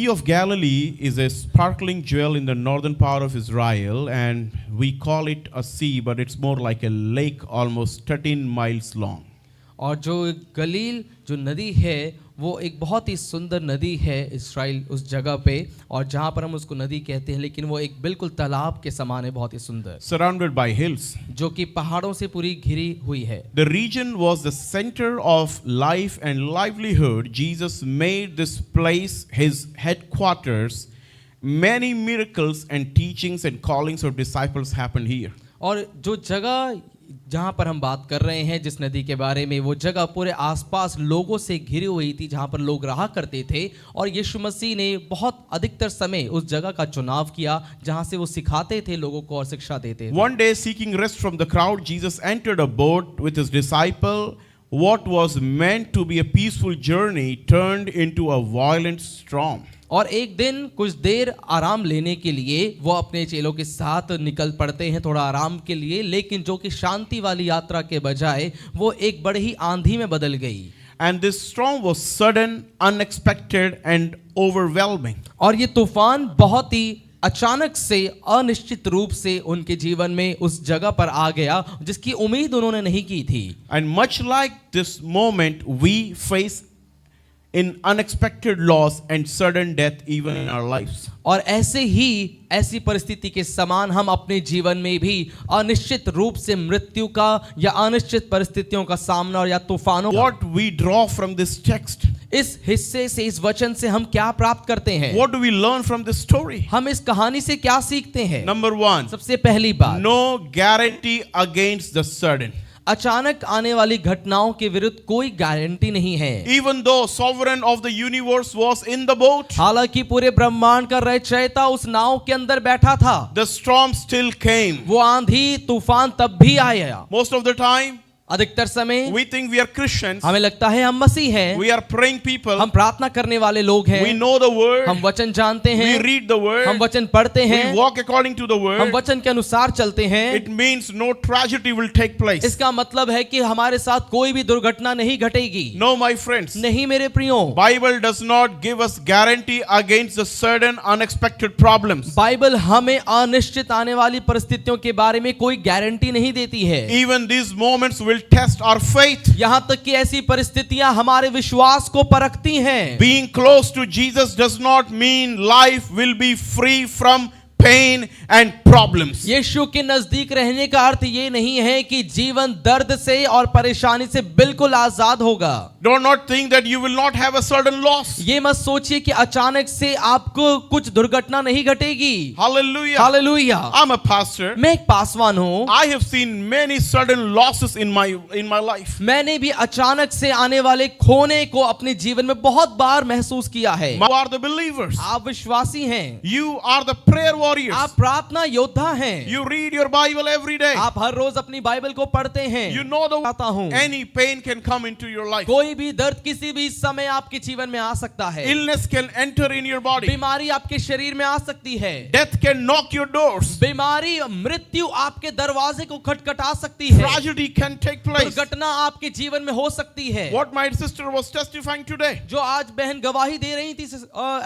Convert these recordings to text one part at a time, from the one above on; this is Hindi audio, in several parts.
Sea of Galilee is a sparkling jewel in the northern part of Israel, and we call it a sea, but it's more like a lake almost 13 miles long. और जो गलील जो नदी है वो एक बहुत ही सुंदर नदी है इस्राइल उस जगह पे, और जहाँ पर हम उसको नदी कहते हैं, लेकिन वो एक बिल्कुल तालाब के समान है, बहुत ही सुंदर, Surrounded by hills. जो कि पहाड़ों से पूरी घिरी हुई है। The region was the center of life and livelihood. Jesus made this place his headquarters. Many miracles and teachings and callings of disciples happened here. और जो जगह जहाँ पर हम बात कर रहे हैं जिस नदी के बारे में, वो जगह पूरे आसपास लोगों से घिरी हुई थी, जहाँ पर लोग रहा करते थे, और यीशु मसीह ने बहुत अधिकतर समय उस जगह का चुनाव किया जहाँ से वो सिखाते थे लोगों को और शिक्षा देते थे। One day, seeking rest from the crowd, Jesus entered a boat with his disciple. What was meant to be a peaceful journey turned into a violent storm. और एक दिन कुछ देर आराम लेने के लिए वो अपने चेलों के साथ निकल पड़ते हैं थोड़ा आराम के लिए, लेकिन जो कि शांति वाली यात्रा के बजाय वो एक बड़ी ही आंधी में बदल गई। And this storm was sudden, unexpected and overwhelming. और ये तूफान बहुत ही अचानक से अनिश्चित रूप से उनके जीवन में उस जगह पर आ गया जिसकी उम्मीद उन्होंने नहीं की थी। And much like this moment we face in unexpected loss and sudden death even in our lives. और ऐसे ही ऐसी परिस्थिति के समान हम अपने जीवन में भी अनिश्चित रूप से मृत्यु का या अनिश्चित परिस्थितियों का सामना और या तूफानों का। What we draw from this text? इस हिस्से से, इस वचन से हम क्या प्राप्त करते हैं? What do we learn from this story? हम इस कहानी से क्या सीखते हैं? Number one, सबसे पहली बात, no guarantee against the sudden. अचानक आने वाली घटनाओं के विरुद्ध कोई गारंटी नहीं है। Even though sovereign of the universe was in the boat, हालांकि पूरे ब्रह्मांड का रचयिता उस नाव के अंदर बैठा था, the storm still came. वो आंधी तूफान तब भी आया। Most of the time, अधिकतर समय we think we are Christians. हमें लगता है हम मसीह हैं, We are praying people. हम प्रार्थना करने वाले लोग हैं, We know the word. हम वचन जानते We हैं, read the word. हम वचन पढ़ते हैं, We walk according to the हम word. वचन के अनुसार चलते हैं। It means no tragedy will take place. इसका मतलब है कि हमारे साथ कोई भी दुर्घटना नहीं घटेगी। No, my friends. नहीं मेरे प्रियो, Bible does not give us guarantee against the sudden unexpected problems. Bible हमें अनिश्चित आने वाली परिस्थितियों के बारे में कोई गारंटी नहीं देती है। Even these moments will test our faith. यहाँ तक कि ऐसी परिस्थितियां हमारे विश्वास को परखती हैं। Being close to Jesus does not mean life will be free from pain and problems. यीशु के नजदीक रहने का अर्थ ये नहीं है कि जीवन दर्द से और परेशानी से बिल्कुल आजाद होगा। Do not think that you will not have a sudden loss. ये मत सोचिए कि अचानक से आपको कुछ दुर्घटना नहीं घटेगी। Hallelujah. Hallelujah. I'm a pastor. मैं एक पासवान हूँ। I have seen many sudden losses in my life. मैंने भी अचानक से आने वाले खोने को अपने जीवन में बहुत बार महसूस किया है। You are the believers. आप विश्वासी हैं, You are the prayer warriors. आप प्रार्थना योद्धा हैं, You read your Bible every day. आप हर रोज अपनी बाइबल को पढ़ते हैं। You know कहता हूँ, any pain can come into your life. कोई भी दर्द किसी भी समय आपके जीवन में आ सकता है। Illness can enter in your body. बीमारी आपके शरीर में आ सकती है। Death can knock your doors. बीमारी, मृत्यु आपके दरवाजे को खटखटा सकती है। Tragedy can take place. दुर्घटना आपके जीवन में हो सकती है। What my sister was testifying today. जो आज बहन गवाही दे रही थी,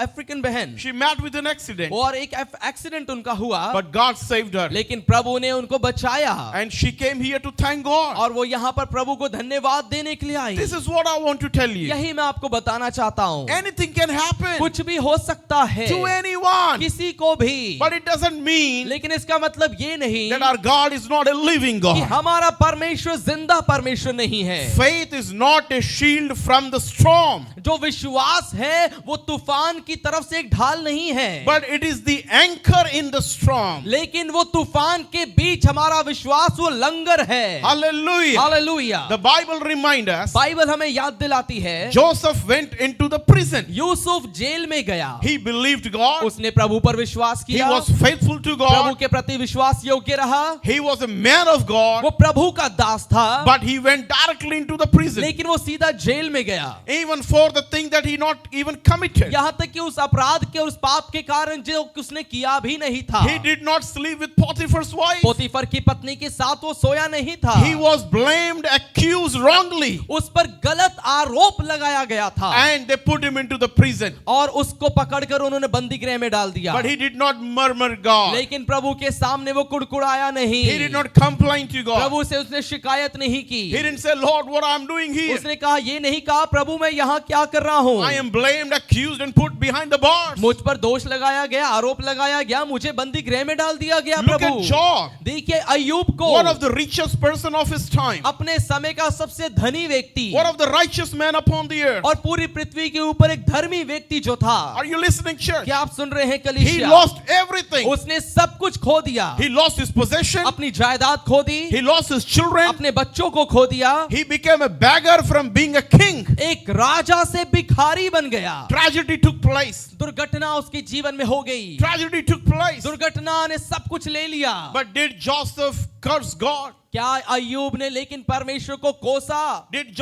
अफ्रीकन बहन, She met with an accident. और एक एक्सीडेंट उनका हुआ, But God saved her. लेकिन प्रभु ने उनको बचाया, And she came here to thank God. और वो यहाँ पर प्रभु को धन्यवाद देने के लिए आई। This is what I want to tell you. यही मैं आपको बताना चाहता हूँ। Anything can happen कुछ भी हो सकता है to anyone. किसी को भी, But it doesn't mean लेकिन इसका मतलब ये नहीं that our God is not a living कि God. हमारा परमेश्वर जिंदा परमेश्वर नहीं है। Faith is not a shield from the storm, जो विश्वास है वो तूफान की तरफ से एक ढाल नहीं है, but it is the anchor in the storm. लेकिन वो तूफान के बीच हमारा विश्वास वो लंगर है। Hallelujah. Hallelujah. The Bible reminds us Bible हमें याद दिलाती है, Joseph went into the prison. Yusuf jail में गया, He believed God. उसने प्रभु पर विश्वास He किया, was faithful to Prabhu God. के प्रति विश्वास योग्य रहा, He was a man of God. वो प्रभु का दास था, But he went directly into the prison. लेकिन वो सीधा जेल में गया, Even for the thing that he not even committed. यहाँ तक कि उस अपराध के, उस पाप के कारण जो उसने किया भी नहीं था। He did not sleep with Potiphar's wife. पोतीफर की पत्नी के साथ वो सोया नहीं था, He was blamed, accused wrongly. उस पर गलत आरोप लगाया गया था And they put him into the prison. और उसको पकड़कर उन्होंने बंदी गृह में डाल दिया। But he did not murmur God. लेकिन प्रभु के सामने वो कुड़कुड़ाया नहीं, He did not complain to God. प्रभु से उसने शिकायत नहीं की, He didn't say, Lord, what I'm doing here. उसने कहा ये नहीं कहा प्रभु मैं यहाँ क्या कर रहा हूँ, I am blamed, accused and put behind the bars. मुझ पर दोष लगाया गया, आरोप लगाया गया, मुझे बंदी गृह में डाल दिया गया। Look प्रभु at Job, देखिए अय्यूब को, one of the richest person of his time. अपने समय का सबसे धनी व्यक्ति One of the righteous men upon the earth. और पूरी पृथ्वी के ऊपर एक धर्मी व्यक्ति जो था। Are you listening, church? क्या आप सुन रहे हैं He कलीसिया? lost everything. उसने सब कुछ खो दिया, He lost his possession. अपनी जायदाद खो दी, He lost his children. अपने बच्चों को खो दिया, He became a beggar from being a king. एक राजा से भिखारी बन गया। Tragedy took place. दुर्घटना उसके जीवन में हो गई, Tragedy took place. दुर्घटना ने सब कुछ ले लिया। But did Joseph curse God? क्या अय्यूब ने लेकिन परमेश्वर को कोसा? Did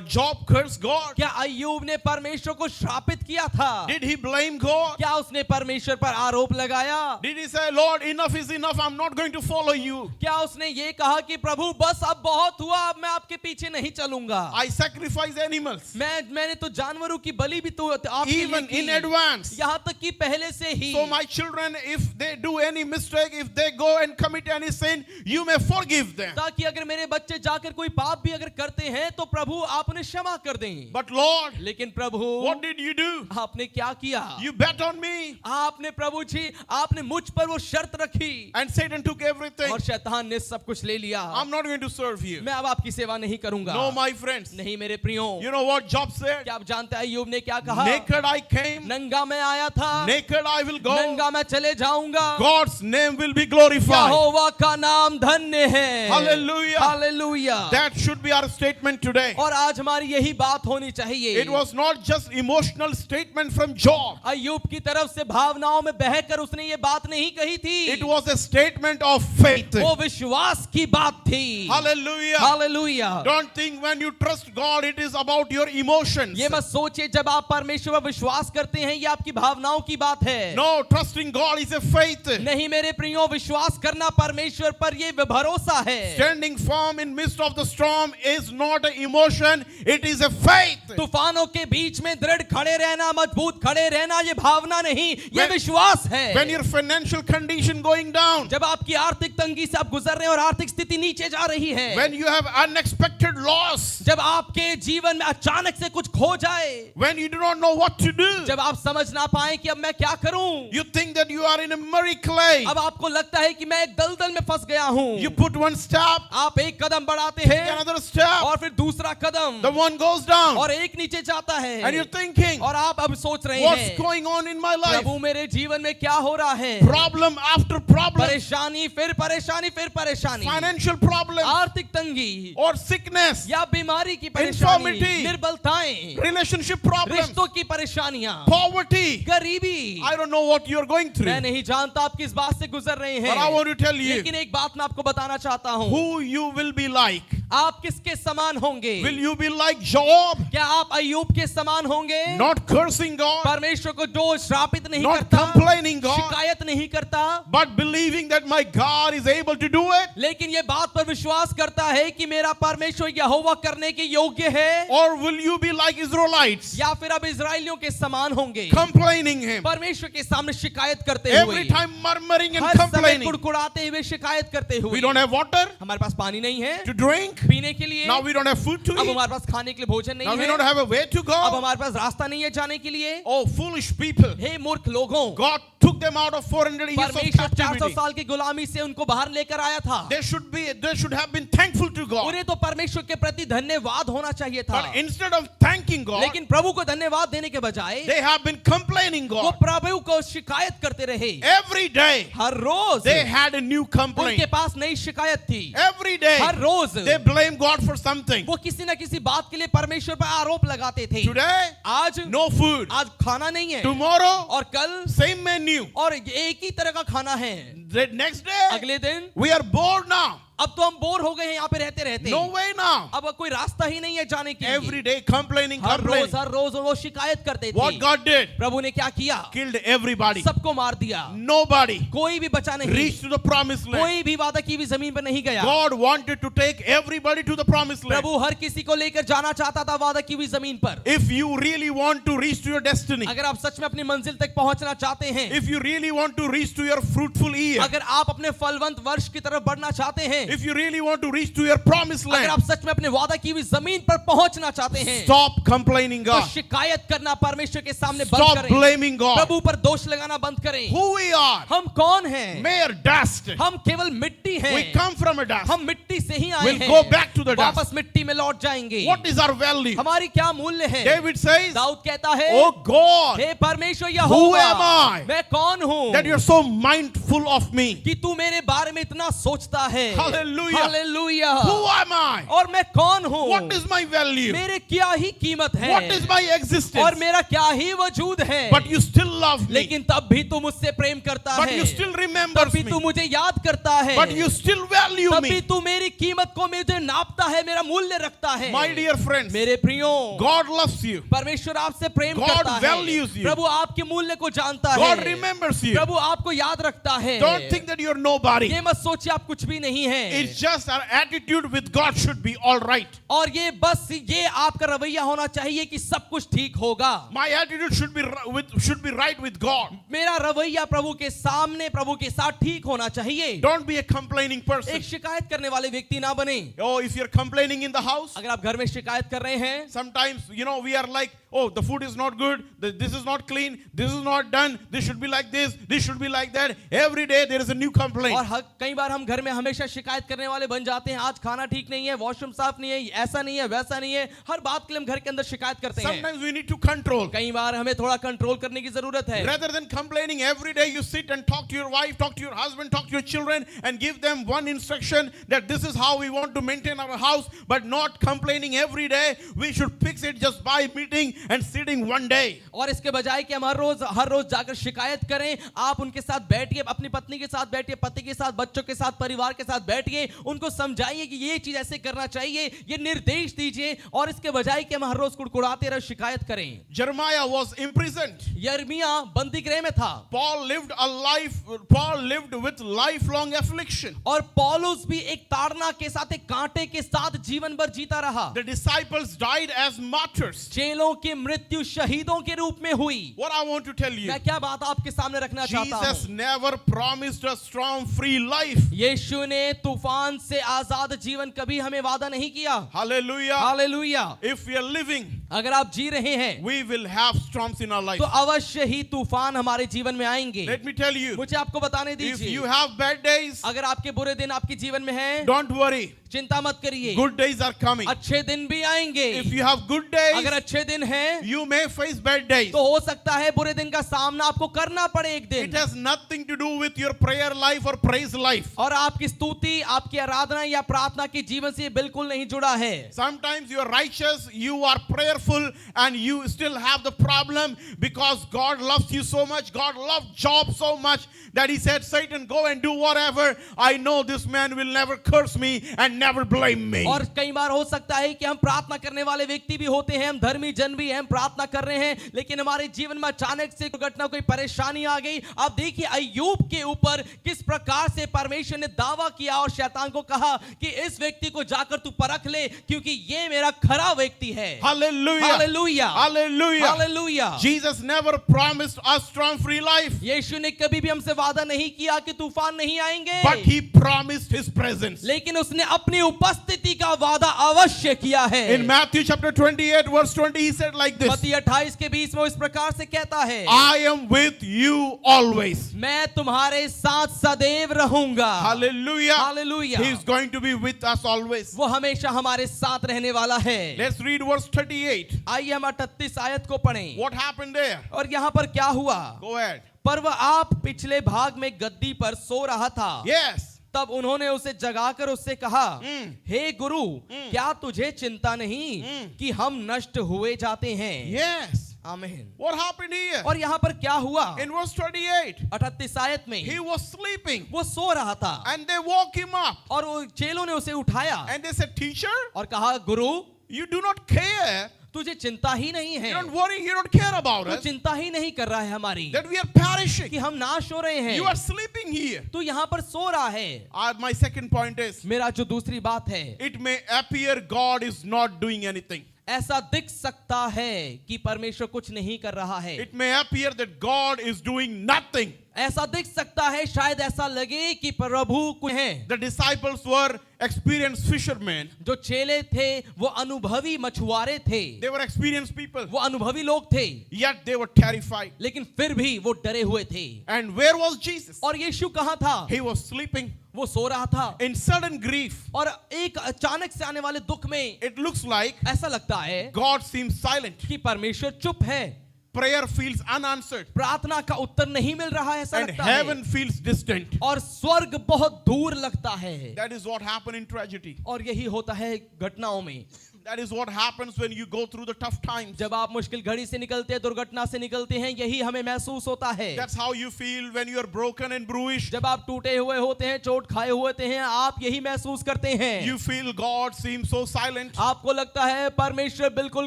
Job curse God? क्या अय्यूब ने परमेश्वर को श्रापित किया था? Did he blame God? क्या उसने परमेश्वर पर आरोप लगाया? Did he say, Lord, enough is enough, I'm not going to follow you? क्या उसने ये कहा कि प्रभु बस अब बहुत हुआ, अब मैं आपके पीछे नहीं चलूंगा? I sacrifice animals. मैंने तो जानवरों की बलि भी तो आपके लिए Even in की, advance. यहाँ तक कि पहले से ही। So my children, if they do any mistake, if they go and commit any sin, you may forgive them. ताकि अगर मेरे बच्चे जाकर कोई पाप भी अगर करते हैं तो प्रभु आप उन्हें क्षमा कर दें। But Lord, लेकिन प्रभु what did you do? आपने क्या किया? You bet on me. आपने प्रभु जी आपने मुझ पर वो शर्त रखी And Satan took everything. और शैतान ने सब कुछ ले लिया। I'm not going to serve you. मैं अब आपकी सेवा नहीं करूंगा। No, my friends. नहीं मेरे प्रियो, You know what Job said? क्या आप जानते हैं अय्यूब ने क्या कहा? Naked I came, नंगा मैं आया था, naked I will go. नंगा मैं चले जाऊंगा, God's name will be glorified. यहोवा का नाम धन्य है। Hallelujah. Hallelujah. That should be our statement today. और आज हमारी यही बात होनी चाहिए। It was not just emotional statement from Job. अय्यूब की तरफ से भावनाओं में बहकर उसने ये बात नहीं कही थी, It was a statement of faith. वो विश्वास की बात थी। Hallelujah. Hallelujah. Don't think when you trust God, it is about your emotions. ये मत सोचिए जब आप परमेश्वर पर विश्वास करते हैं ये आपकी भावनाओं की बात है। No, trusting God is a faith. नहीं मेरे प्रियो, विश्वास करना परमेश्वर पर ये भरोसा है। Standing firm in midst of the storm is not an emotion, it is a faith. तूफानों के बीच में दृढ़ खड़े रहना, मजबूत खड़े रहना ये भावना नहीं, ये विश्वास है। When your financial condition going down, जब आपकी आर्थिक तंगी से आप गुजर रहे हैं और आर्थिक स्थिति नीचे जा रही है, when you have unexpected loss, जब आपके जीवन में अचानक से कुछ खो जाए, when you do not know what to do, जब आप समझ ना पाए कि अब मैं क्या करूं, you think that you are in a murky clay. अब आपको लगता है कि मैं एक दलदल में फंस गया हूं, You put one step, आप एक कदम बढ़ाते take हैं another step, और फिर दूसरा कदम the one goes down, और एक नीचे जाता है, and you're thinking, और आप अब सोच रहे what's हैं going on in my life? प्रभु मेरे जीवन में क्या हो रहा है? Problem after problem, परेशानी फिर परेशानी फिर परेशानी, financial problem, आर्थिक तंगी or sickness, या बीमारी की परेशानी, Infirmity. निर्बलताएं, relationship problem, रिश्तों की परेशानियां, poverty. गरीबी। I don't know what you're going through, मैं नहीं जानता आप किस बात से गुजर रहे but I हैं, want to tell you लेकिन एक बात मैं आपको बताना चाहता हूं, who you will be like. आप किसके समान होंगे? Will you be like Job, क्या आप अय्यूब के समान होंगे? not cursing God, परमेश्वर को जो श्रापित नहीं not करता, complaining God, शिकायत नहीं करता, but believing that my God is able to do it? लेकिन ये बात पर विश्वास करता है कि मेरा परमेश्वर यहोवा करने के योग्य है? Or will you be like Israelites, या फिर अब इजराइलियों के समान होंगे, complaining Him, परमेश्वर के सामने शिकायत करते every हुए, time murmuring and हर समय complaining? कुड़कुड़ाते हुए, शिकायत करते हुए? We don't have water हमारे पास पानी नहीं है to drink. पीने के लिए, Now we don't have food to अब eat. हमारे पास खाने के लिए भोजन Now नहीं we है, don't have a way to अब go. हमारे पास रास्ता नहीं है जाने के लिए। Oh, foolish people. हे मूर्ख लोगों, God took them out of 400 years of परमेश्वर 400 captivity. साल की गुलामी से उनको बाहर लेकर आया था। They should have been thankful to God. उन्हें तो परमेश्वर के प्रति धन्यवाद होना चाहिए था, But instead of thanking God, लेकिन प्रभु को धन्यवाद देने के बजाय they have been complaining वो God. प्रभु को शिकायत करते रहे। Every day her rose they had a new complaint. उनके पास नई शिकायत थी। Every day her rose they blame God for something. वो किसी न किसी बात के लिए परमेश्वर पर आरोप लगाते थे। Today, आज no food. आज खाना नहीं है, Tomorrow, और कल same menu. और एक ही तरह का खाना है। The next day, अगले दिन we are bored now. अब तो हम बोर हो गए हैं यहाँ पे रहते रहते। No way now. अब कोई रास्ता ही नहीं है जाने के लिए। Every day complaining, हर complaining. रोज वो शिकायत करते थे। What God did, प्रभु ने क्या किया? killed everybody. सबको मार दिया, Nobody कोई भी बचा नहीं, reached to the promised land. कोई भी वादा की हुई जमीन पर नहीं गया। God wanted to take everybody to the promised land. प्रभु हर किसी को लेकर जाना चाहता था वादा की हुई जमीन पर। If you really want to reach to your destiny, अगर आप सच में अपनी मंजिल तक पहुंचना चाहते हैं, if you really want to reach to your fruitful year, अगर आप अपने फलवंत वर्ष की तरफ बढ़ना चाहते हैं, if you really want to reach to your promised अगर land, आप सच में अपने वादा की हुई जमीन पर पहुंचना चाहते हैं, stop complaining तो God. शिकायत करना परमेश्वर के सामने बंद Stop करें। blaming God. प्रभु पर दोष लगाना बंद करें। Who we are, हम कौन हैं? mere dust. हम केवल मिट्टी हैं। We come from a dust. हम मिट्टी से ही आए We'll हैं। go back to the dust. वापस मिट्टी में लौट जाएंगे। What is our value? हमारी क्या मूल्य है? David says, दाऊद कहता है, Oh God, हे परमेश्वर Who यहोवा, am I? मैं कौन हूँ that you're so mindful of me. कि तू मेरे बारे में इतना सोचता है। Hallelujah. Hallelujah. Who am I? और मैं कौन हूँ? What is my value? मेरे क्या ही कीमत है? What is my existence? और मेरा क्या ही वजूद है? But you still love me. लेकिन तब भी तू मुझसे प्रेम करता But है। you still remember तब भी तू me. मुझे याद करता है। But you still value तब भी me. तू मेरी कीमत को मुझे नापता है, मेरा मूल्य रखता है। My dear friends, मेरे प्रियो, God loves you. परमेश्वर आपसे प्रेम God करता है। values you. प्रभु आपके मूल्य को जानता God है। remembers you. प्रभु आपको याद रखता है। Don't think that you're nobody. ये मत सोचिए आप कुछ भी नहीं है। It's just our attitude with God should be all right. और ये बस ये आपका रवैया होना चाहिए कि सब कुछ ठीक होगा। My attitude should be right with God. मेरा रवैया प्रभु के सामने, प्रभु के साथ ठीक होना चाहिए। Don't be a complaining person. एक शिकायत करने वाले व्यक्ति ना बने। Oh, if you're complaining in the house, अगर आप घर में शिकायत कर रहे हैं, sometimes, we are like, oh, the food is not good, this is not clean, this is not done, this should be like this should be like that. Every day there is a new complaint. और कई बार हम घर में हमेशा शिकायत करने वाले बन जाते हैं। आज खाना ठीक नहीं है, वॉशरूम साफ नहीं है, ऐसा नहीं है, वैसा नहीं है। हर बात के लिए हम घर के अंदर शिकायत करते हैं। Sometimes we need to control. कई बार हमें थोड़ा कंट्रोल करने की जरूरत है। Rather than complaining every day, you sit and talk to your wife, talk to your husband, talk to your children, and give them one instruction that this is how we want to maintain our house, but not complaining every day. We should fix it just by meeting and sitting one day. और इसके बजाय कि हम हर रोज जाकर शिकायत करें, आप उनके साथ बैठिए, अपनी पत्नी के साथ बैठिए, पति के साथ, बच्चों के साथ, परिवार के साथ बैठिए, उनको समझाइए कि ये चीज ऐसे करना चाहिए, ये निर्देश दीजिए। और इसके बजाय कि हम हर रोज कुड़कुड़ाते रहे, शिकायत करें। Jeremiah was imprisoned. यिर्मयाह बंदी गृह में था। Paul lived with lifelong affliction. और पौलुस भी एक ताड़ना के साथ, एक कांटे के साथ जीवन भर जीता रहा। The disciples died as martyrs. चेलों की मृत्यु शहीदों के रूप में हुई। What I want to tell you, मैं क्या बात आपके सामने रखना चाहता Jesus हूँ? never promised a storm free life. यीशु ने तूफान से आजाद जीवन कभी हमें वादा नहीं किया। Hallelujah. Hallelujah. If we are living, अगर आप जी रहे हैं we will have storms in our life. तो अवश्य ही तूफान हमारे जीवन में आएंगे। Let me tell you, मुझे आपको बताने if दीजिए, you have bad days, अगर आपके बुरे दिन आपके जीवन में हैं, don't worry. चिंता मत करिए, Good days are coming. अच्छे दिन भी आएंगे। If you have good days, अगर अच्छे दिन हैं, you may face bad days. तो हो सकता है बुरे दिन का सामना आपको करना पड़े एक दिन। It has nothing to do with your prayer life or praise life. और आपकी स्तुति, आपकी आराधना या प्रार्थना के जीवन से बिल्कुल नहीं जुड़ा है। Sometimes you are righteous, you are prayerful, and you still have the problem because God loves you so much. God loved Job so much that he said, Satan, go and do whatever. I know this man will never curse me and never blame me. और कई बार हो सकता है कि हम प्रार्थना करने वाले व्यक्ति भी होते हैं, हम धर्मी जन भी हैं, हम प्रार्थना कर रहे हैं, लेकिन हमारे जीवन में अचानक से घटना, कोई परेशानी आ गई। आप देखिए अय्यूब के ऊपर किस प्रकार से परमेश्वर ने दावा किया और और शैतान को कहा कि इस व्यक्ति को जाकर तू परख ले, क्योंकि ये मेरा खरा व्यक्ति है। Hallelujah. Hallelujah, Hallelujah. Hallelujah. Jesus never promised us storm-free life, यीशु ने कभी भी हमसे वादा नहीं किया कि तूफान नहीं आएंगे, but He promised His presence. लेकिन उसने अपनी उपस्थिति का वादा अवश्य किया है। In Matthew chapter 28 verse 20 He said like this, मत्ती 28 के 20 में इस प्रकार से कहता है, I am with you always. मैं तुम्हारे साथ सदैव रहूंगा। Hallelujah. Hallelujah. He is going to be with us always. वो हमेशा हमारे साथ रहने वाला है। Let's read verse 38. आइए हम 38 आयत को पढ़ें। What happened there? और यहाँ पर क्या हुआ? Go ahead. पर वह आप पिछले भाग में गद्दी पर सो रहा था। Yes. तब उन्होंने उसे जगाकर उससे कहा, हे गुरु, क्या तुझे चिंता नहीं कि हम नष्ट हुए जाते हैं? Yes. आमीन। What happened here? और यहाँ पर क्या हुआ? In verse 28, 38 आयत में he was sleeping वो सो रहा था and they woke him up और वो चेलों ने उसे उठाया and they said, Teacher, और कहा, गुरु, you do not care. तुझे चिंता ही नहीं है, You don't worry. You don't care about तू us. चिंता ही नहीं कर रहा है हमारी That we are perishing. कि हम नाश हो रहे You are हैं। sleeping here. तू यहाँ पर सो रहा है। My second point is, मेरा जो दूसरी बात है, it may appear God is not doing anything. ऐसा दिख सकता है कि परमेश्वर कुछ नहीं कर रहा है। It may appear that God is doing nothing. ऐसा दिख सकता है, शायद ऐसा लगे कि प्रभु कुछ है। The disciples were experienced fishermen. जो चेले थे वो अनुभवी मछुआरे थे, They were experienced people. वो अनुभवी लोग थे, Yet they were terrified. लेकिन फिर भी वो डरे हुए थे। And where was Jesus? और यीशु कहाँ था? He was sleeping. वो सो रहा था। In sudden grief, और एक अचानक से आने वाले दुख में it looks like ऐसा लगता है God seems silent. कि परमेश्वर चुप है, Prayer feels unanswered. प्रार्थना का उत्तर नहीं मिल रहा है, ऐसा And लगता है, heaven feels distant. और स्वर्ग बहुत दूर लगता है। That is what happened in tragedy. और यही होता है घटनाओं में। That is what happens when you go through the tough times. जब आप मुश्किल घड़ी से निकलते हैं, दुर्घटना से निकलते हैं, यही हमें महसूस होता है। That's how you feel when you are broken and bruised. जब आप टूटे हुए होते हैं, चोट खाए हुए होते हैं, आप यही महसूस करते हैं। You feel God seems so silent. आपको लगता है परमेश्वर बिल्कुल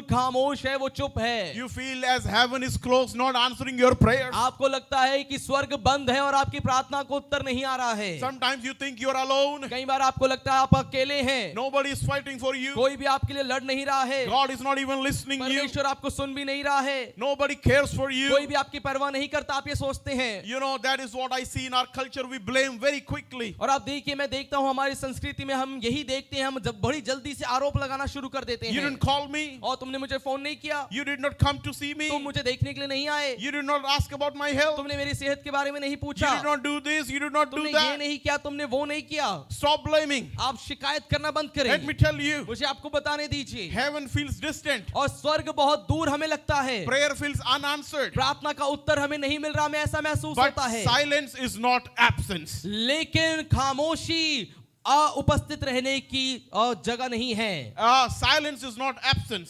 खामोश है, वो चुप है। You feel as heaven is closed, not answering your prayers. आपको लगता है कि स्वर्ग बंद है और आपकी प्रार्थना को उत्तर नहीं आ रहा है। Sometimes you think you are alone. कई बार आपको लगता है आप अकेले हैं, Nobody is fighting for you. कोई भी आपके लिए लड़ नहीं रहा है, God is not even listening to you. परमेश्वर आपको सुन भी नहीं रहा है, Nobody cares for you. कोई भी आपकी परवाह नहीं करता, आप ये सोचते हैं। You know, that is what I see in our culture. We blame very quickly. और आप देखिए, मैं देखता हूँ हमारी संस्कृति में हम यही देखते हैं, हम जब बड़ी जल्दी से आरोप लगाना शुरू कर देते You हैं। didn't call me. और तुमने मुझे फोन नहीं किया, You did not come to see me. तुम मुझे देखने के लिए नहीं आए, You did not ask about my health. तुमने मेरी सेहत के बारे में नहीं You पूछा, did not do this. You did not do तुमने ये that. नहीं किया, तुमने वो नहीं किया। Stop blaming. आप शिकायत करना बंद Let me करें, tell you, मुझे आपको बताने दीजिए। heaven feels distant. और स्वर्ग बहुत दूर हमें लगता है, Prayer feels unanswered. प्रार्थना का उत्तर हमें नहीं मिल रहा, हमें ऐसा महसूस But होता है। silence is not absence. लेकिन खामोशी उपस्थित रहने की जगह नहीं है। Silence is not absence.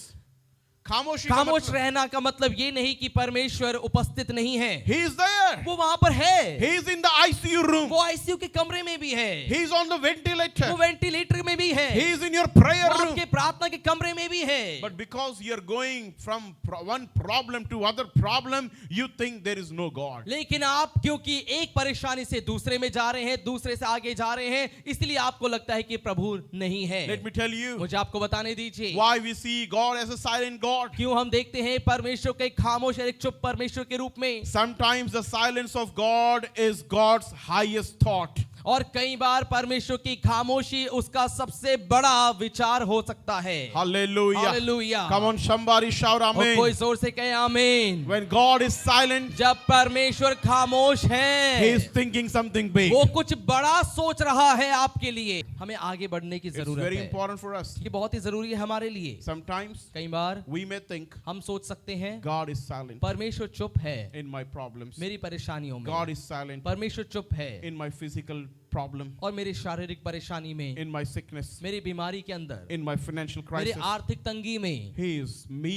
खामोशी का खामोश मतलब- रहना का मतलब ये नहीं कि परमेश्वर उपस्थित नहीं है, He is there. वो वहां पर है, He is in the ICU room. वो आईसीयू के कमरे में भी है, He is on the ventilator. वो वेंटिलेटर में भी है, He is in your prayer वो room. आपके प्रार्थना के कमरे में भी है। But because you are going from one problem to other problem, you think there is no God. लेकिन आप क्योंकि एक परेशानी से दूसरे में जा रहे हैं, दूसरे से आगे जा रहे हैं, इसलिए आपको लगता है कि प्रभु नहीं है। Let me tell you मुझे आपको बताने दीजिए why we see God as a silent God. क्यों हम देखते हैं परमेश्वर के खामोश और एक चुप परमेश्वर के रूप में। Sometimes the silence of God is God's highest thought. और कई बार परमेश्वर की खामोशी उसका सबसे बड़ा विचार हो सकता है। Hallelujah. Hallelujah. Come on, somebody shout और amen. कोई जोर से कहे आमीन। When God is silent, जब परमेश्वर खामोश है, He is thinking something big. वो कुछ बड़ा सोच रहा है आपके लिए। हमें आगे बढ़ने की It's जरूरत very है, important for us. ये बहुत ही जरूरी है हमारे लिए। Sometimes कई बार we may think हम सोच सकते हैं God is silent परमेश्वर चुप है in my problems. मेरी परेशानियों में, God is silent परमेश्वर चुप है in my physical problem, और मेरी शारीरिक परेशानी में, in my sickness, मेरी बीमारी के अंदर, in my financial मेरी crisis. आर्थिक तंगी में। He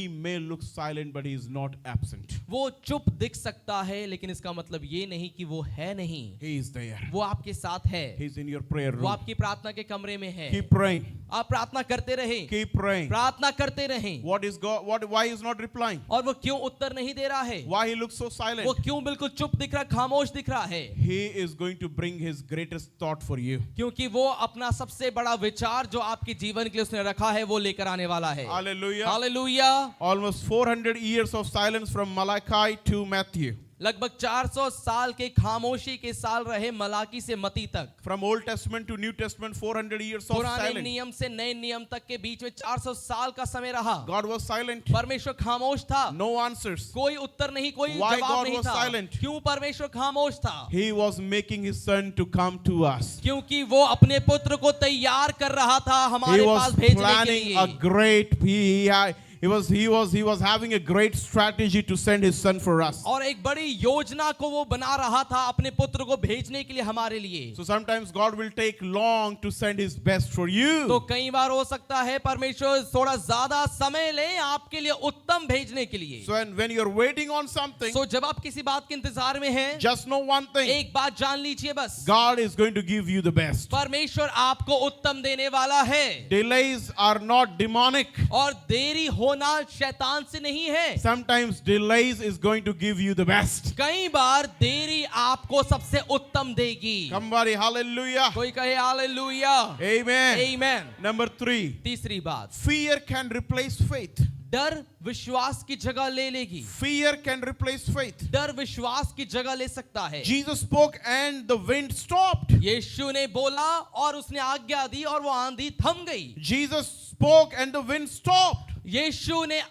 may look silent, but he is not absent. वो चुप दिख सकता है, लेकिन इसका मतलब ये नहीं कि वो है नहीं, He is there. वो आपके साथ है, He's in your prayer वो room. आपकी प्रार्थना के कमरे में है। Keep praying. आप प्रार्थना करते रहें, Keep praying. प्रार्थना करते रहें। What is God? Why he is not replying? और वो क्यों उत्तर नहीं दे रहा है, Why he looks so वो silent? क्यों बिल्कुल चुप दिख रहा, खामोश दिख रहा है? He is going to bring his greatest greatest thought for you. क्योंकि वो अपना सबसे बड़ा विचार जो आपके जीवन के लिए उसने रखा है वो लेकर आने वाला है। Hallelujah. Hallelujah. Almost 400 years of silence from Malachi to Matthew. लगभग 400 साल के खामोशी के साल रहे मलाकी से मती तक। From Old Testament to New Testament, 400 years of पुराने silence. नियम से नए नियम तक के बीच में 400 साल का समय रहा। God was silent. परमेश्वर खामोश था। No answers. कोई उत्तर नहीं, कोई Why जवाब God नहीं was था। silent? क्यों परमेश्वर खामोश था? He was making his son to come to us. क्योंकि वो अपने पुत्र को तैयार कर रहा था He हमारे was पास भेजने के planning a लिए। great, he was having a great strategy to send his son for us. और एक बड़ी योजना को वो बना रहा था अपने पुत्र को भेजने के लिए हमारे लिए। So sometimes God will take long to send his best for तो you. कई बार हो सकता है परमेश्वर थोड़ा ज्यादा समय ले आपके लिए उत्तम भेजने के लिए। So when you're waiting on something, तो जब आप किसी बात के इंतजार में हैं, just know one thing. एक बात जान लीजिए बस, God is going to give you the best. परमेश्वर आपको उत्तम देने वाला है। Delays are not demonic. और देरी होना शैतान से नहीं है। Sometimes delays is going to give you the best. कई बार देरी आपको सबसे उत्तम देगी। Somebody, hallelujah. कोई कहे हालेलुया। Amen. आमीन। Number 3. तीसरी बात, Fear can replace faith. डर विश्वास की जगह ले लेगी। Fear can replace faith. डर विश्वास की जगह ले सकता है। Jesus spoke and the wind stopped. यीशु ने बोला और उसने आज्ञा दी और वो आंधी थम गई। Jesus spoke and the wind stopped. यीशु ने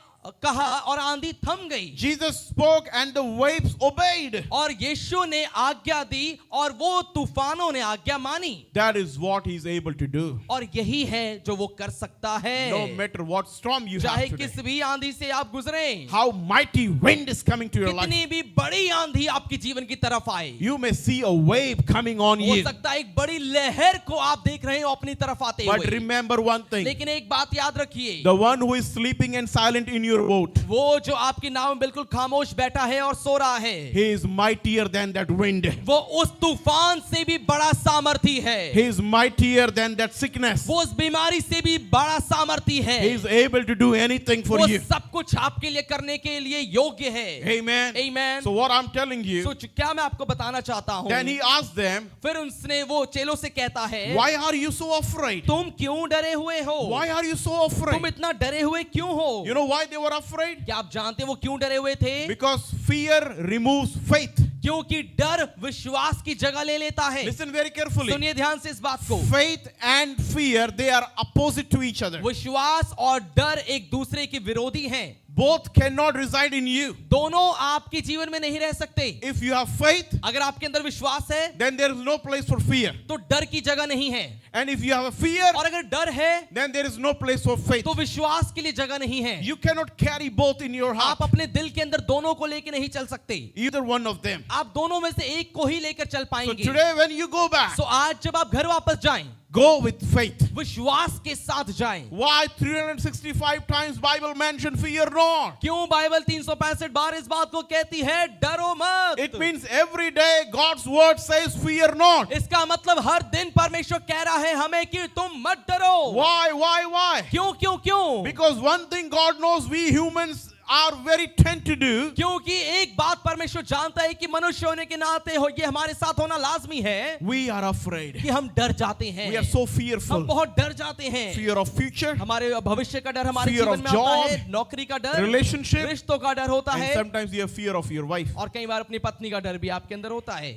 कहा और आंधी थम गई। Jesus spoke and the waves obeyed. और यीशु ने आज्ञा दी और वो तूफानों ने आज्ञा मानी। That is what he is able to do. और यही है जो वो कर सकता है। No matter what storm you चाहे have today. किस भी आंधी से आप गुजरें, How mighty wind is coming to your life. कितनी भी बड़ी आंधी आपके जीवन की तरफ आए, You may see a wave coming on हो you. सकता है एक बड़ी लहर को आप देख रहे हो अपनी तरफ आते But हुए। remember one thing. लेकिन एक बात याद रखिए, The one who is sleeping and silent in your boat, वो जो आपकी नाव में बिल्कुल खामोश बैठा है और सो रहा है, he is mightier than that wind. वो उस तूफान से भी बड़ा सामर्थी है। He is mightier than that sickness. वो उस बीमारी से भी बड़ा सामर्थी है। He is able to do anything for वो you. सब कुछ आपके लिए करने के लिए योग्य है। Amen. Amen. So what I'm telling you, सोच, क्या मैं आपको बताना चाहता हूँ, then he asked them, फिर उसने वो चेलों से कहता है, why are you so afraid? तुम क्यों डरे हुए हो? Why are you so तुम afraid? इतना डरे हुए क्यों हो? You know why they were afraid? क्या आप जानते वो क्यों डरे हुए थे? Because fear removes faith. क्योंकि डर विश्वास की जगह ले लेता है। Listen very carefully. सुनिए ध्यान से इस बात को, Faith and fear, they are opposite to each other. विश्वास और डर एक दूसरे के विरोधी हैं। Both cannot reside in you. दोनों आपके जीवन में नहीं रह सकते। If you have faith, अगर आपके अंदर विश्वास है then there is no place for fear. तो डर की जगह नहीं है, And if you have a fear, और अगर डर है then there is no place for faith. तो विश्वास के लिए जगह नहीं है। You cannot carry both in your heart. आप अपने दिल के अंदर दोनों को लेके नहीं चल सकते। Either one of them. आप दोनों में से एक को ही लेकर चल So पाएंगे। today when you go back, सो आज जब आप घर वापस जाएं, go with faith. विश्वास के साथ जाएं। Why 365 times Bible mentioned fear not? क्यों बाइबल 365 बार इस बात को कहती है, डरो मत? It means every day God's word says fear not. इसका मतलब हर दिन परमेश्वर कह रहा है हमें कि तुम मत डरो। Why? क्यों क्यों क्यों? Because one thing God knows we humans are very tend to do. क्योंकि एक बात परमेश्वर जानता है कि मनुष्य होने के नाते हो ये हमारे साथ होना लाजमी है We are afraid. कि हम डर जाते हैं। We are so हम fearful. बहुत डर जाते हैं। Fear of future, हमारे भविष्य का डर हमारे Fear जीवन of में आता है, job, नौकरी का डर, relationship, रिश्तों का डर होता and है, sometimes you have fear of your wife. और कई बार अपनी पत्नी का डर भी आपके अंदर होता है।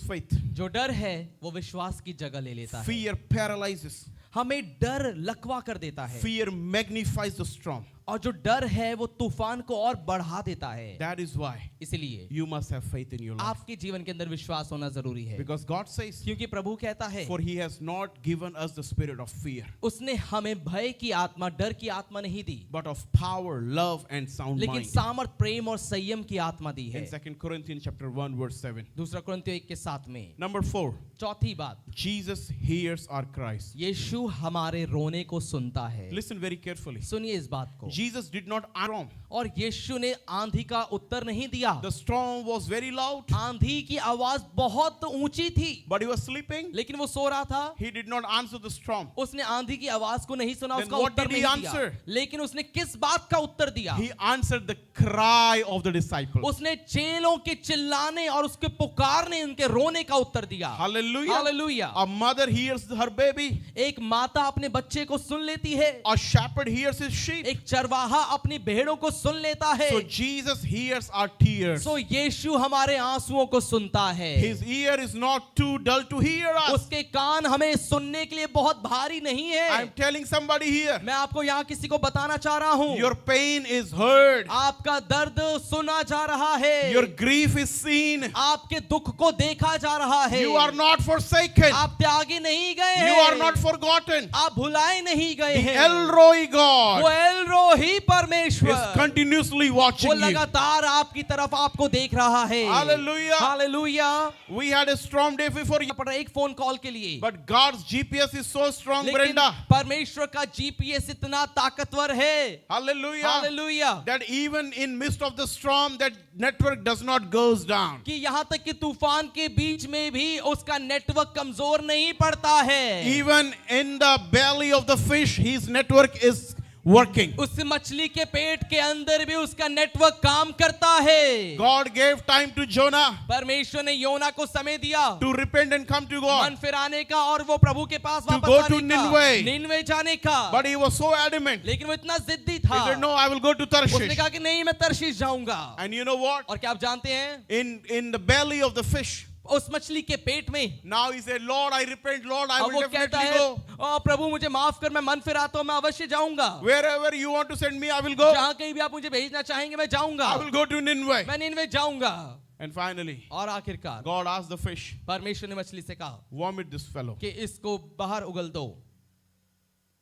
Faith. जो डर है वो विश्वास की जगह ले लेता है। Fear paralyzes. हमें डर लकवा कर देता है, Fear magnifies the storm. और जो डर है वो तूफान को और बढ़ा देता है। That is why इसलिए you must have faith in your life. आपके जीवन के अंदर विश्वास होना जरूरी है, Because God says, क्योंकि प्रभु कहता है, for he has not given us the spirit of fear, उसने हमें भय की आत्मा, डर की आत्मा नहीं दी, but of power, love, and sound लेकिन mind. सामर्थ, प्रेम और संयम की आत्मा दी है। In 2 Corinthians chapter 1 verse 7. दूसरा कुरिन्थियों 1 के 7 में। Number 4, चौथी बात, Jesus hears our cries. यीशु हमारे रोने को सुनता है। Listen very carefully. सुनिए इस बात को, Jesus did not storm. और यीशु ने आंधी का उत्तर नहीं दिया। The storm was very loud, आंधी की आवाज बहुत ऊंची थी, but he was sleeping. लेकिन वो सो रहा था। He did not answer the storm. उसने आंधी की आवाज को नहीं सुना, Then उसका what उत्तर did he नहीं दिया। answer? लेकिन उसने किस बात का उत्तर दिया? He answered the cry of the disciples. उसने चेलों के चिल्लाने और उसके पुकारने, उनके रोने का उत्तर दिया। Hallelujah. Hallelujah. A mother hears her baby. एक माता अपने बच्चे को सुन लेती है, A shepherd hears his sheep. एक चरवाहा अपनी भेड़ों को सुन लेता है। So Jesus hears our tears. सो यीशु हमारे आंसुओं को सुनता है। His ear is not too dull to hear us. उसके कान हमें सुनने के लिए बहुत भारी नहीं है। I'm telling somebody here, मैं आपको यहाँ किसी को बताना चाह रहा हूँ, your pain is heard. आपका दर्द सुना जा रहा है, Your grief is seen. आपके दुख को देखा जा रहा है। You are not forsaken. आप त्यागे नहीं गए You हैं, are not forgotten. आप भुलाए नहीं गए The हैं। El Roi वो God एल रोही is परमेश्वर, continuously वो watching you. लगातार आपकी तरफ आपको देख रहा है। Hallelujah. Hallelujah. We had a storm day before you, पर एक फोन कॉल के लिए, but God's GPS is so strong, लेकिन Brenda. परमेश्वर का जीपीएस इतना ताकतवर है। Hallelujah. Hallelujah. That even in midst of the storm, that network does not goes down. कि यहाँ तक कि तूफान के बीच में भी उसका नेटवर्क कमजोर नहीं पड़ता है। Even in the belly of the fish, his network is working. उस मछली के पेट के अंदर भी उसका नेटवर्क काम करता है। God gave time to Jonah परमेश्वर ने योना को समय दिया to repent and come to मन God. फिराने का और वो प्रभु के पास To वापस go आने to का, Nineveh. निनवे जाने का। But he was so adamant. लेकिन वो इतना जिद्दी He था, said, no, I will go to उसने Tarshish. कहा कि नहीं, मैं तर्शीश जाऊंगा। And you know what? और क्या आप जानते हैं, In the belly of the fish, उस मछली के पेट में now he said, Lord, I repent, Lord, I अब will वो कहता definitely है, go. "ओ प्रभु मुझे माफ कर, मैं मन फिराता हूँ, मैं अवश्य जाऊंगा। Wherever you want to send me, I will go. जहाँ कहीं भी आप मुझे भेजना चाहेंगे मैं जाऊंगा, I will go to Nineveh. मैं निनवे जाऊंगा। And finally, और आखिरकार God asked the fish, परमेश्वर ने मछली से कहा vomit this fellow. कि इसको बाहर उगल दो,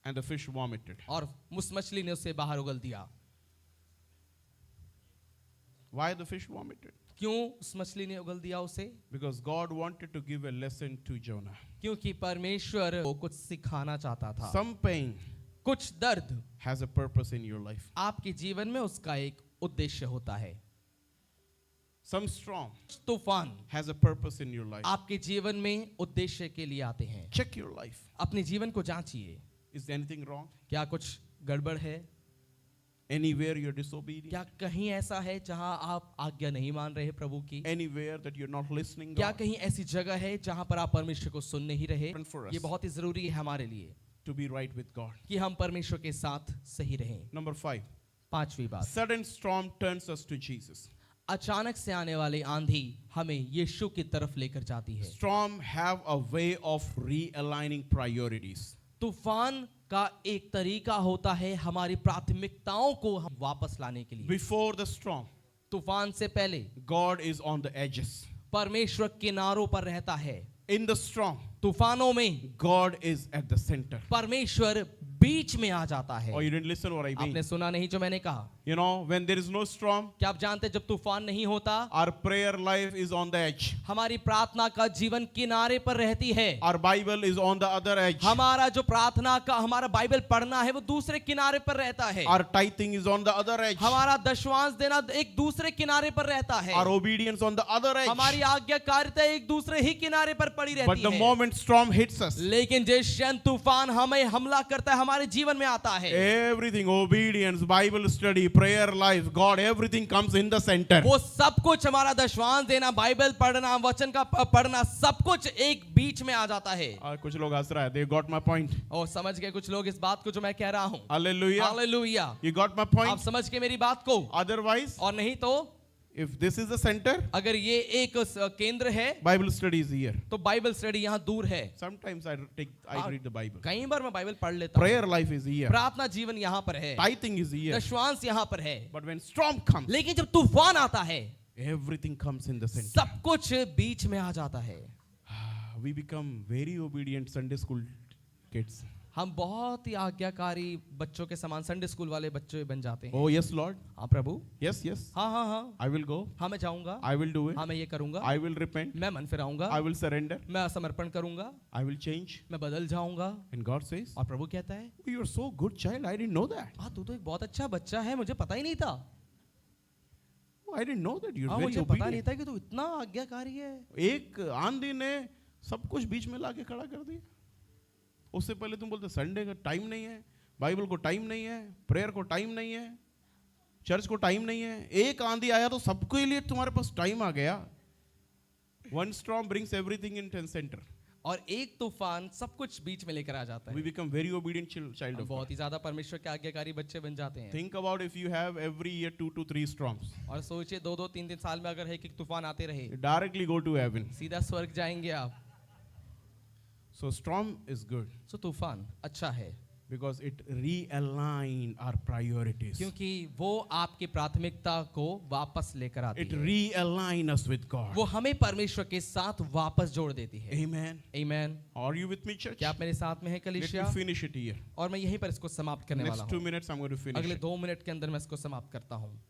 And the fish vomited. और उस मछली ने उसे बाहर उगल दिया। Why the fish vomited? क्यों उस मछली ने उगल दिया उसे? Because God wanted to give a lesson to Jonah. क्योंकि परमेश्वर को कुछ सिखाना चाहता था। Some pain कुछ दर्द has a purpose in your life. आपके जीवन में उसका एक उद्देश्य होता है। Some storm तूफान has a purpose in your life. आपके जीवन में उद्देश्य के लिए आते हैं। Check your life. अपने जीवन को जांचिए, Is there anything wrong? क्या कुछ गड़बड़ है? Anywhere you're disobedient? क्या कहीं ऐसा है जहां आप आज्ञा नहीं मान रहे प्रभु की? Anywhere that you're not listening? क्या God? कहीं ऐसी जगह है जहां पर आप परमेश्वर को सुन नहीं रहे? For us. ये बहुत ही जरूरी है हमारे लिए To be right with God. कि हम परमेश्वर के साथ सही रहें। Number 5. पांचवी बात, Sudden storm turns us to Jesus. अचानक से आने वाली आंधी हमें यीशु की तरफ लेकर जाती है। Storm have a way of realigning priorities. तूफान का एक तरीका होता है हमारी प्राथमिकताओं को हम वापस लाने के लिए। Before the storm, तूफान से पहले God is on the edges. परमेश्वर किनारों पर रहता है। In the storm, तूफानों में God is at the center. परमेश्वर बीच में आ जाता है। Oh, you didn't listen what I mean? आपने सुना नहीं जो मैंने कहा? You know, when there is no storm, क्या आप जानते हैं जब तूफान नहीं होता, our prayer life is on the edge. हमारी प्रार्थना का जीवन किनारे पर रहती है। Our Bible is on the other edge. हमारा जो प्रार्थना का हमारा बाइबल पढ़ना है वो दूसरे किनारे पर रहता है। Our tithing is on the other edge. हमारा दशवांश देना एक दूसरे किनारे पर रहता है। Our obedience on the other edge. हमारी आज्ञाकारिता एक दूसरे ही किनारे पर पड़ी But रहती the है। moment storm hits us, लेकिन जिस क्षण तूफान हमें हमला करता है हमारे जीवन में आता है, everything, obedience, Bible study, prayer life, God, everything comes in the center. वो सब कुछ, हमारा दशवांश देना, बाइबल पढ़ना, वचन का पढ़ना, सब कुछ एक बीच में आ जाता है। कुछ लोग हंस रहा है. They got my point. और समझ गए कुछ लोग इस बात को जो मैं कह रहा हूँ? Hallelujah. Hallelujah. You got my आप point? समझ गए मेरी बात को? Otherwise, और नहीं तो if this is the center, अगर ये एक केंद्र है Bible study is here. तो बाइबल स्टडी यहाँ दूर है। Sometimes I read the Bible. कई बार मैं बाइबल पढ़ लेता हूँ। Prayer life is here. प्रार्थना जीवन यहाँ पर है, Tithing is here. दशवांश यहाँ पर है। But when storm comes, लेकिन जब तूफान आता है everything comes in the center. सब कुछ बीच में आ जाता है। We become very obedient Sunday school kids. हम बहुत ही आज्ञाकारी बच्चों के समान संडे स्कूल वाले बच्चे बन जाते हैं। Oh, yes, Lord. हाँ प्रभु, Yes, yes. हाँ हाँ हाँ, I will go. हाँ मैं जाऊंगा, I will do it. हाँ मैं ये करूंगा, I will repent. मैं मन फिराऊंगा, I will surrender. मैं समर्पण करूंगा, I will change. मैं बदल जाऊंगा। And God says, और प्रभु कहता है, "Oh, you're so good child. I didn't know that. हाँ तू तो एक बहुत अच्छा बच्चा है, मुझे पता ही नहीं था। Oh, I didn't know that. You're हाँ very मुझे पता नहीं obedient." था कि तू इतना आज्ञाकारी है। एक आंधी ने सब कुछ बीच में लाके खड़ा कर दिया। उससे पहले तुम बोलते संडे का टाइम नहीं है, बाइबल को टाइम नहीं है, प्रेयर को टाइम नहीं है, चर्च को टाइम नहीं है। एक आंधी आया तो सबके लिए तुम्हारे पास टाइम आ गया। One storm brings everything in center. और एक तूफान सब कुछ बीच में लेकर आ जाता We है। become very obedient child हम of God. बहुत ही ज्यादा परमेश्वर के आज्ञाकारी बच्चे बन जाते हैं। Think about if you have every year 2 to 3 storms. और सोचिए 2-2 3-3 साल में अगर एक तूफान आते रहे, You directly go to heaven. सीधा स्वर्ग जाएंगे आप। So storm is good सो तूफान अच्छा है, because it realign our priorities. क्योंकि वो आपकी प्राथमिकता को वापस लेकर आती It है। realign us with God. वो हमें परमेश्वर के साथ वापस जोड़ देती है। Amen. आमीन। Are you with me, church? क्या आप मेरे साथ में हैं Let कलीसिया? me finish it here. और मैं यहीं पर इसको समाप्त करने वाला Next 2 हूँ। minutes I'm going to finish अगले it. 2 मिनट के अंदर मैं इसको समाप्त करता हूँ।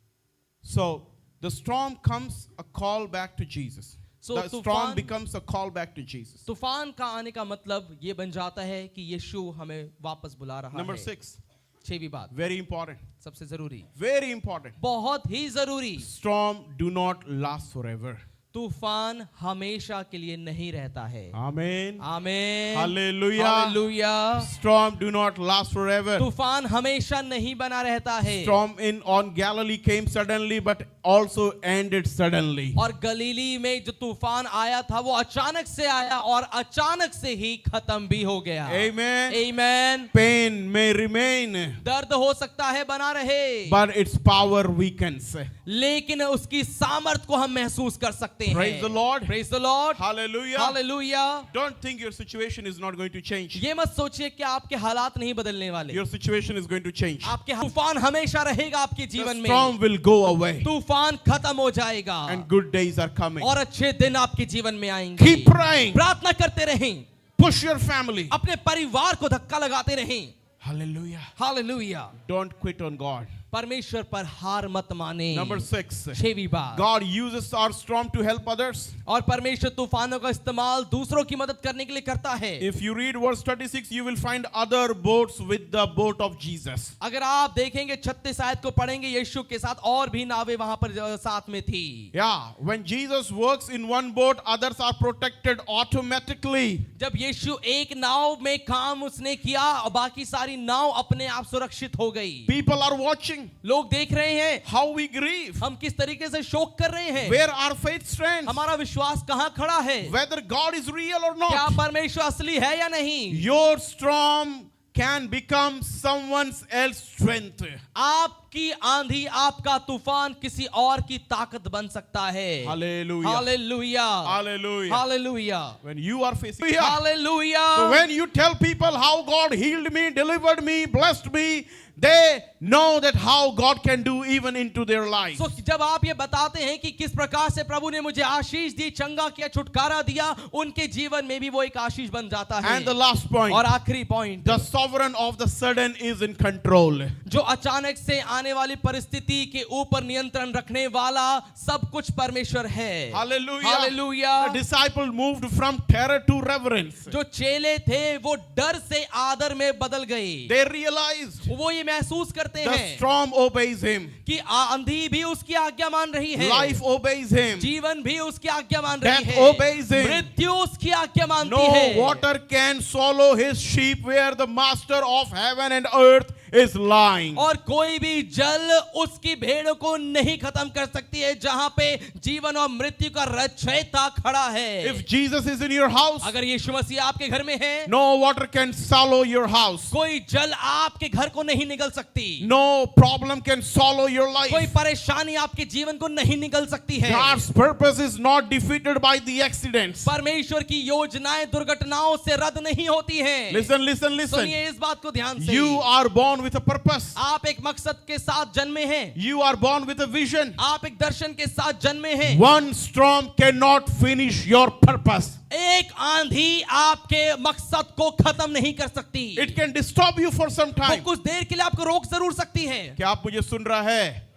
So the storm comes a call back to Jesus. So The storm तूफान- becomes a call back to Jesus. तूफान का आने का मतलब ये बन जाता है कि यीशु हमें वापस बुला रहा Number है। 6, 6वीं बात, very important. सबसे जरूरी, Very important. बहुत ही जरूरी, Storm do not last forever. तूफान हमेशा के लिए नहीं रहता है। Amen. आमीन। Hallelujah. Hallelujah. Storm do not last forever. तूफान हमेशा नहीं बना रहता है। Storm on Galilee came suddenly but also ended suddenly. और गलीली में जो तूफान आया था वो अचानक से आया और अचानक से ही खत्म भी हो गया। Amen. आमीन। Pain may remain, दर्द हो सकता है बना रहे, but its power weakens. लेकिन उसकी सामर्थ को हम महसूस कर सकते हैं। Praise the Lord. Praise the Lord. Hallelujah. Hallelujah. Don't think your situation is not going to change. ये मत सोचिए कि आपके हालात नहीं बदलने वाले। Your situation is going to change. आपके तूफान हमेशा रहेगा आपके The जीवन storm में। will go away तूफान खत्म हो जाएगा and good days are coming. और अच्छे दिन आपके जीवन में आएंगे। Keep praying. प्रार्थना करते रहें, Push your family. अपने परिवार को धक्का लगाते रहें। Hallelujah. Hallelujah. Don't quit on God. परमेश्वर पर हार मत माने। Number 6. 6वीं बात, God uses our storm to help others. और परमेश्वर तूफानों का इस्तेमाल दूसरों की मदद करने के लिए करता है। If you read verse 36, you will find other boats with the boat of Jesus. अगर आप देखेंगे 36 आयत को पढ़ेंगे, यीशु के साथ और भी नावें वहां पर साथ में थी। Yeah, when Jesus works in one boat, others are protected automatically. जब यीशु एक नाव में काम उसने किया और बाकी सारी नाव अपने आप सुरक्षित हो गई। People are watching लोग देख रहे हैं how we grieve. हम किस तरीके से शोक कर रहे हैं। Where our faith stands. हमारा विश्वास कहाँ खड़ा है। Whether God is real or क्या not. परमेश्वर असली है या नहीं। Your storm can become someone else's strength. आपकी आंधी, आपका तूफान किसी और की ताकत बन सकता है। Hallelujah. Hallelujah. Hallelujah. Hallelujah. When you are facing. Hallelujah. So when you tell people how God healed me, delivered me, blessed me, they know that how God can do even into their lives. So, जब आप ये बताते हैं कि किस प्रकार से प्रभु ने मुझे आशीष दी, चंगा किया, छुटकारा दिया, उनके जीवन में भी वो एक आशीष बन जाता है। And the last point, और आखिरी point, the sovereign of the sudden is in control. जो अचानक से आने वाली परिस्थिति के ऊपर नियंत्रण रखने वाला सब कुछ परमेश्वर है। Hallelujah. Hallelujah. The disciple moved from terror to reverence. जो चेले थे वो डर से आदर में बदल गए। They realized वो ये महसूस करते the हैं storm obeys him. कि आंधी भी उसकी आज्ञा मान रही है, Life obeys him. जीवन भी उसकी आज्ञा मान रही Death है, obeys him. मृत्यु उसकी आज्ञा मानती No है। water can swallow his sheep where the master of heaven and earth is lying. और कोई भी जल उसकी भेड़ों को नहीं खत्म कर सकती है जहां पे जीवन और मृत्यु का रचयिता खड़ा है। If Jesus is in your house, अगर यीशु मसीह आपके घर में है, no water can swallow your house. कोई जल आपके घर को नहीं निगल सकती, No problem can swallow your कोई life. परेशानी आपके जीवन को नहीं निगल सकती है। God's purpose is not defeated by the accidents. परमेश्वर की योजनाएं दुर्घटनाओं से रद्द नहीं होती हैं। Listen, listen, listen. सुनिए इस बात को ध्यान से। You are born born with a purpose. आप एक मकसद के साथ जन्मे हैं, You are born with a vision. आप एक दर्शन के साथ जन्मे हैं। One storm cannot finish your purpose. एक आंधी आपके मकसद को खत्म नहीं कर सकती। It can disturb you for some वो time. कुछ देर के लिए आपको रोक जरूर सकती है। क्या आप मुझे सुन रहा है?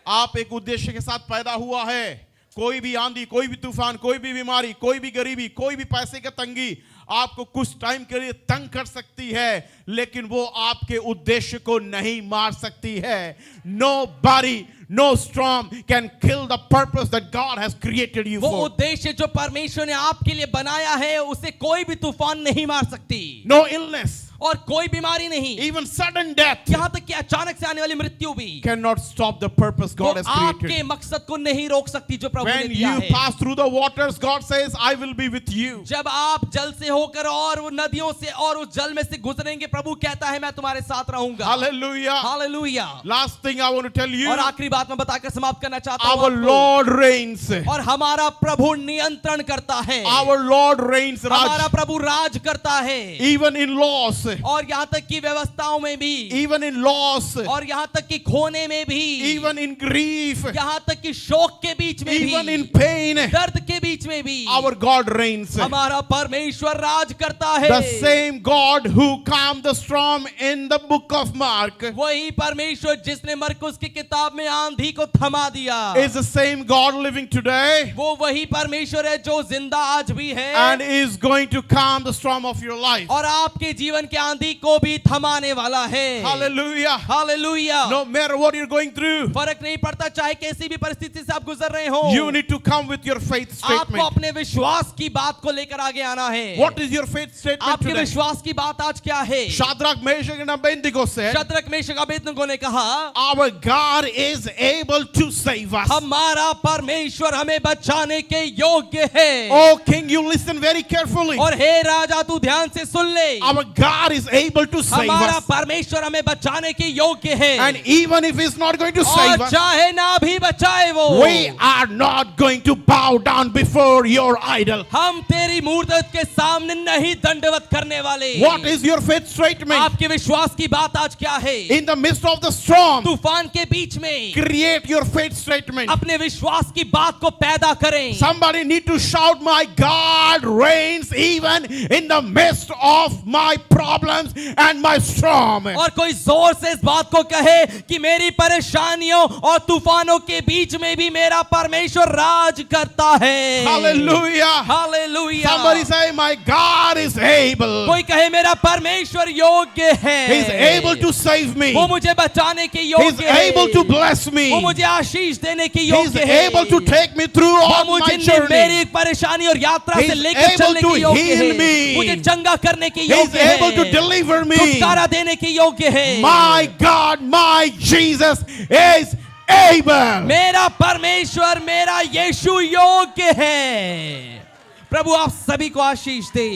आप एक उद्देश्य के साथ पैदा हुआ है। कोई भी आंधी, कोई भी तूफान, कोई भी बीमारी, कोई भी गरीबी, कोई भी पैसे की तंगी आपको कुछ टाइम के लिए तंग कर सकती है, लेकिन वो आपके उद्देश्य को नहीं मार सकती है। Nobody, no storm can kill the purpose that God has created you वो for. उद्देश्य जो परमेश्वर ने आपके लिए बनाया है उसे कोई भी तूफान नहीं मार सकती। No illness, और कोई बीमारी नहीं, even sudden death यहाँ तक कि अचानक से आने वाली मृत्यु भी cannot stop the purpose God has आपके created. मकसद को नहीं रोक सकती जो प्रभु ने When दिया you है। pass through the waters, God says, I will be with you. जब आप जल से होकर और वो नदियों से और उस जल में से गुजरेंगे, प्रभु कहता है मैं तुम्हारे साथ रहूंगा। Hallelujah. Hallelujah. Last thing I want to tell you, और आखिरी बात मैं बताकर समाप्त करना चाहता हूँ our आपको। Lord reigns. और हमारा प्रभु नियंत्रण करता है, Our Lord reigns, हमारा Raj, प्रभु राज करता है। even in loss, और यहाँ तक कि व्यवस्थाओं में भी, even in loss, और यहाँ तक कि खोने में भी, even in grief, यहाँ तक कि शोक के बीच में even भी, in pain, दर्द के बीच में भी our God reigns. हमारा परमेश्वर राज करता है। The same God who calmed the storm in the book of Mark वही परमेश्वर जिसने मरकुस की किताब में आंधी को थमा दिया, is the same God living today वो वही परमेश्वर है जो जिंदा आज भी है and is going to calm the storm of your life. और आपके जीवन के आंधी को भी थमाने वाला है। Hallelujah. Hallelujah. No matter what you're going through, फर्क नहीं पड़ता चाहे कैसी भी परिस्थिति से आप गुजर रहे हो, you need to come with your faith आपको statement. अपने विश्वास की बात को लेकर आगे आना है। What is your faith statement आपके today? विश्वास की बात आज क्या है? Shadrach, Meshach and Abednego said, Shadrach Meshach Abednego ने कहा, our God is able to save us. हमारा परमेश्वर हमें बचाने के योग्य है। Oh king, you listen very carefully. और हे राजा तू ध्यान से सुन ले, Our God is able to save हमारा us. परमेश्वर हमें बचाने के योग्य है। And even if he's not going to save और us, चाहे ना भी बचाए वो, we are not going to bow down before your idol. हम तेरी मूर्त के सामने नहीं दंडवत करने वाले। What is your faith statement? आपके विश्वास की बात आज क्या है? In the midst of the storm, तूफान के बीच में create your faith statement. अपने विश्वास की बात को पैदा करें। Somebody need to shout, my God reigns even in the midst of my problems and my storm. और कोई जोर से इस बात को कहे कि मेरी परेशानियों और तूफानों के बीच में भी मेरा परमेश्वर राज करता है। Hallelujah. Hallelujah. Somebody say, my God is able. कोई कहे मेरा परमेश्वर योग्य है, He's able to save me. वो मुझे बचाने के He's योग्य है, able to bless me. वो मुझे आशीष देने के He's योग्य है, able to take me through वो all my मुझे मेरी journey. परेशानी और यात्रा से He's लेकर able चलने to के योग्य heal है, me. मुझे चंगा करने के He's योग्य है, able to deliver me. छुटकारा देने के योग्य है। My God, my Jesus is able. मेरा परमेश्वर मेरा यीशु योग्य है। प्रभु आप सभी को आशीष दे।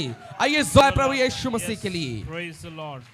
आइए जोर प्रभु यीशु मसीह के लिए। Praise the Lord.